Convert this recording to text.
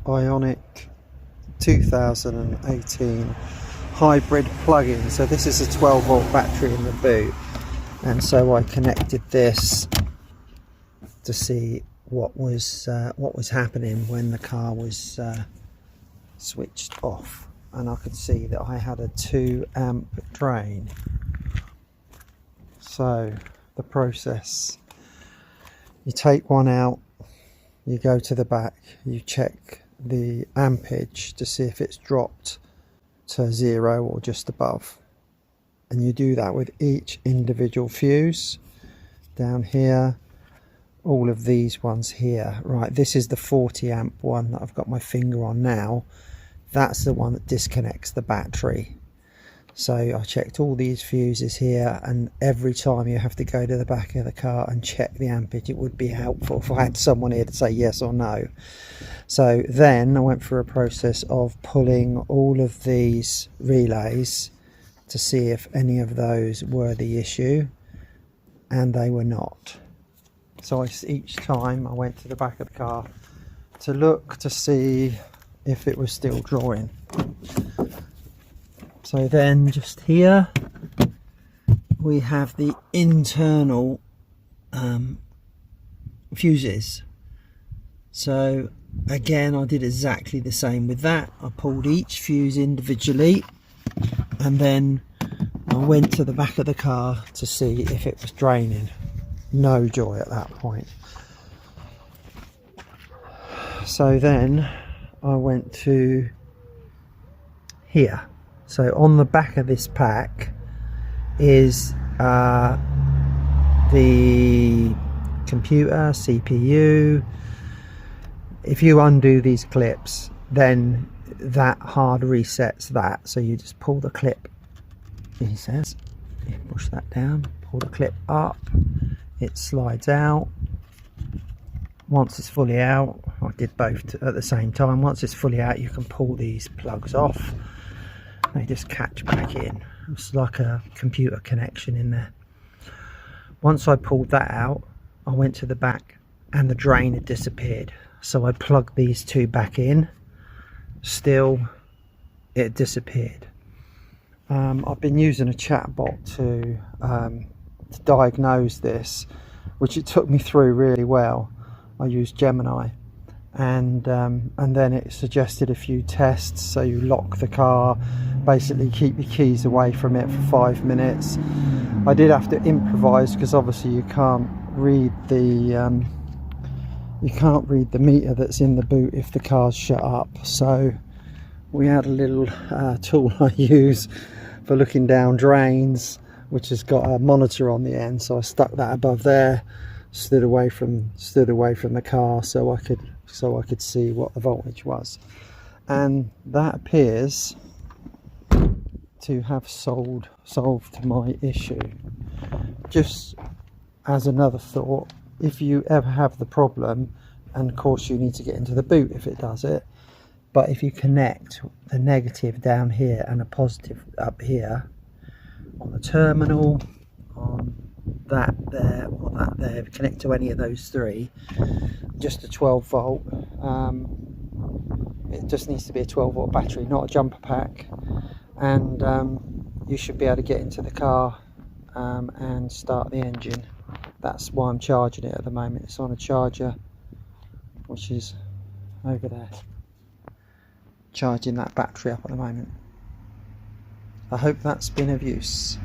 Ionic 2018 hybrid plug-in. So this is a 12 volt battery in the boot, and so I connected this to see what was happening when the car was switched off, and I could see that I had a 2 amp drain. So the process: you take one out, you go to the back, you check the ampage to see if it's dropped to 0 or just above, and you do that with each individual fuse. Down here, all of these ones here, right, this is the 40 amp one that I've got my finger on now. That's the one that disconnects the battery. So I checked all these fuses here, and every time you have to go to the back of the car and check the ampage. It would be helpful if I had someone here to say yes or no. So then I went through a process of pulling all of these relays to see if any of those were the issue, and they were not. So each time I went to the back of the car to look to see if it was still drawing. So then just here we have the internal fuses. So again, I did exactly the same with that. I pulled each fuse individually, and then I went to the back of the car to see if it was draining. No joy at that point. So then I went to here. So on the back of this pack is the computer, CPU. If you undo these clips, then that hard resets that. So you just pull the clip, he says, you push that down, pull the clip up, it slides out. Once it's fully out, I did both at the same time. Once it's fully out, you can pull these plugs off. They just catch back in. It's like a computer connection in there. Once I pulled that out, I went to the back and the drain had disappeared. So I plugged these two back in. Still, it disappeared. I've been using a chatbot to diagnose this, which it took me through really well. I used Gemini, and then it suggested a few tests. So you lock the car, basically keep your keys away from it for 5 minutes. I did have to improvise because obviously you can't read the meter that's in the boot if the car's shut up. So we had a little tool I use for looking down drains, which has got a monitor on the end. So I stuck that above there, stood away from the car so I could see what the voltage was, and that appears to have solved my issue. Just as another thought, if you ever have the problem, and of course you need to get into the boot if it does it, but if you connect the negative down here and a positive up here on the terminal, on that there or that there, connect to any of those three, just a 12 volt, it just needs to be a 12 volt battery, not a jumper pack, and you should be able to get into the car and start the engine. That's why I'm charging it at the moment. It's on a charger which is over there, charging that battery up at the moment. I hope that's been of use.